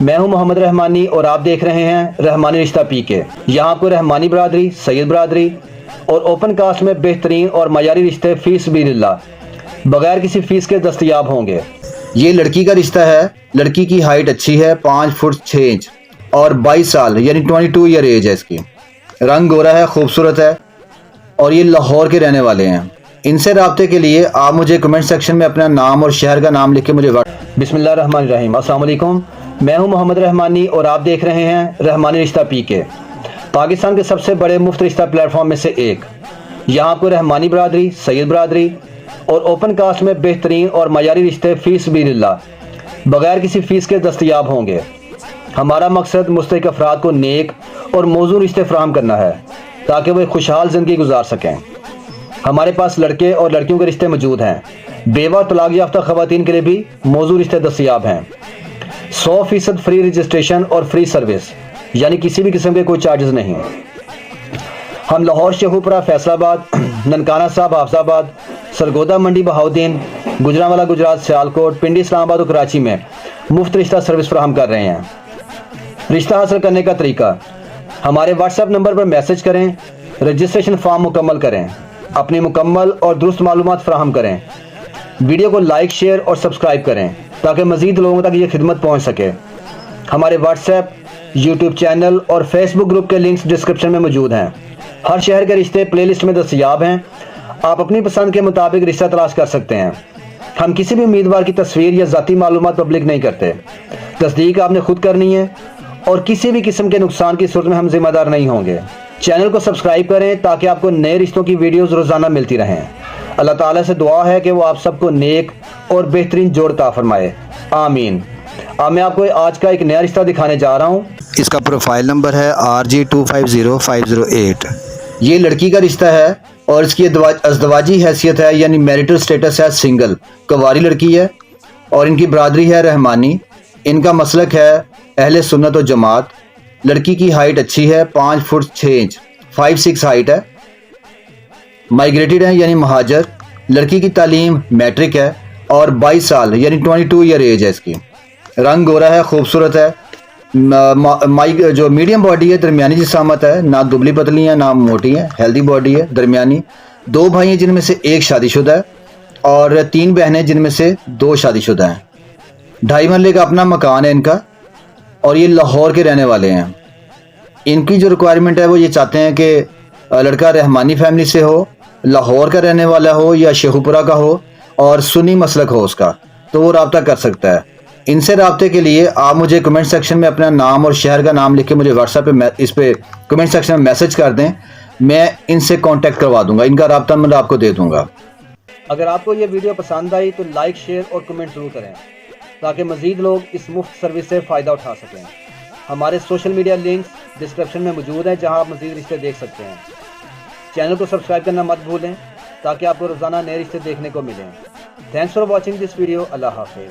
میں ہوں محمد رحمانی اور آپ دیکھ رہے ہیں رحمانی رشتہ پی کے۔ یہاں آپ کو رحمانی برادری، سید برادری اور اوپن کاسٹ میں بہترین اور معیاری رشتے فی سبیل اللہ بغیر کسی فیس کے دستیاب ہوں گے۔ یہ لڑکی کا رشتہ ہے۔ لڑکی کی ہائٹ اچھی ہے، 5 فٹ 6 انچ اور 22 سال یعنی 22 ایئر ایج ہے اس کی۔ رنگ گورا ہے، خوبصورت ہے اور یہ لاہور کے رہنے والے ہیں۔ ان سے رابطے کے لیے آپ مجھے کمنٹ سیکشن میں اپنا نام اور شہر کا نام لکھ کے مجھے بسم اللہ الرحمن الرحیم۔ السلام علیکم، میں ہوں محمد رحمانی اور آپ دیکھ رہے ہیں رحمانی رشتہ پی کے، پاکستان کے سب سے بڑے مفت رشتہ پلیٹ فارم میں سے ایک۔ یہاں آپ کو رحمانی برادری، سید برادری اور اوپن کاسٹ میں بہترین اور معیاری رشتے فی سبیل اللہ بغیر کسی فیس کے دستیاب ہوں گے۔ ہمارا مقصد مستحق افراد کو نیک اور موزوں رشتے فراہم کرنا ہے تاکہ وہ ایک خوشحال زندگی گزار سکیں۔ ہمارے پاس لڑکے اور لڑکیوں کے رشتے موجود ہیں۔ بیوہ اور طلاق یافتہ خواتین کے لیے بھی موزوں رشتے دستیاب ہیں۔ 100% فری رجسٹریشن اور فری سروس، یعنی کسی بھی قسم کے کوئی چارجز نہیں۔ ہم لاہور، شیخوپورہ، فیصل آباد، ننکانہ صاحب، حافظ آباد، سرگودا منڈی، بہاؤدین، گجرانوالہ گجرات، سیالکوٹ، پنڈی، اسلام آباد اور کراچی میں مفت رشتہ سروس فراہم کر رہے ہیں۔ رشتہ حاصل کرنے کا طریقہ: ہمارے واٹس ایپ نمبر پر میسج کریں، رجسٹریشن فارم مکمل کریں، اپنی مکمل اور درست معلومات فراہم کریں، ویڈیو کو لائک، شیئر اور سبسکرائب کریں تاکہ مزید لوگوں تک یہ خدمت پہنچ سکے۔ ہمارے واٹس ایپ، یوٹیوب چینل اور فیس بک گروپ کے لنکس ڈسکرپشن میں موجود ہیں۔ ہر شہر کے رشتے پلے لسٹ میں دستیاب ہیں۔ آپ اپنی پسند کے مطابق رشتہ تلاش کر سکتے ہیں۔ ہم کسی بھی امیدوار کی تصویر یا ذاتی معلومات پبلک نہیں کرتے۔ تصدیق آپ نے خود کرنی ہے اور کسی بھی قسم کے نقصان کی صورت میں ہم ذمہ دار نہیں ہوں گے۔ چینل کو سبسکرائب کریں تاکہ آپ کو نئے رشتوں کی ویڈیوز روزانہ ملتی رہیں۔ اللہ تعالیٰ سے دعا ہے کہ وہ آپ سب کو نیک اور بہترین جوڑ عطا فرمائے، آمین۔ اب میں آپ کو آج کا ایک نیا رشتہ دکھانے جا رہا ہوں۔ اس کا پروفائل نمبر ہے RG250508۔ یہ لڑکی کا رشتہ ہے اور اس کی ازدواجی حیثیت ہے، یعنی میریٹل سٹیٹس ہے سنگل، کنواری لڑکی ہے اور ان کی برادری ہے رحمانی۔ ان کا مسلک ہے اہل سنت و جماعت۔ لڑکی کی ہائٹ اچھی ہے، 5 فٹ 6 انچ، 5'6" ہائٹ ہے۔ مائیگریٹڈ ہے یعنی مہاجر۔ لڑکی کی تعلیم میٹرک ہے اور 22 سال یعنی 22 ایئر ایج ہے اس کی۔ رنگ گورا ہے، خوبصورت ہے۔ جو میڈیم باڈی ہے، درمیانی جسامت ہے، نہ دبلی پتلی ہیں نہ موٹی ہیں، ہیلدی باڈی ہے، درمیانی۔ 2 بھائی ہیں جن میں سے 1 شادی شدہ ہے اور 3 بہنیں جن میں سے 2 شادی شدہ ہیں۔ 2.5 مرلے کا اپنا مکان ہے ان کا اور یہ لاہور کے رہنے والے ہیں۔ ان کی جو ریکوائرمنٹ ہے وہ یہ چاہتے ہیں کہ لڑکا رحمانی فیملی سے ہو، لاہور کا رہنے والا ہو یا شیخوپورہ کا ہو اور سنی مسلک ہو اس کا، تو وہ رابطہ کر سکتا ہے۔ ان سے رابطے کے لیے آپ مجھے کمنٹ سیکشن میں اپنا نام اور شہر کا نام لکھ کے مجھے واٹس ایپ پہ اس پہ کمنٹ سیکشن میں میسج کر دیں، میں ان سے کانٹیکٹ کروا دوں گا، ان کا رابطہ نمبر آپ کو دے دوں گا۔ اگر آپ کو یہ ویڈیو پسند آئی تو لائک، شیئر اور کمنٹ ضرور کریں تاکہ مزید لوگ اس مفت سروس سے فائدہ اٹھا سکیں۔ ہمارے سوشل میڈیا لنکس ڈسکرپشن میں موجود ہیں جہاں آپ مزید رشتے دیکھ سکتے ہیں۔ چینل کو سبسکرائب کرنا مت بھولیں تاکہ آپ کو روزانہ نئے رشتے دیکھنے کو ملیں۔ Thanks for watching this video. اللہ حافظ۔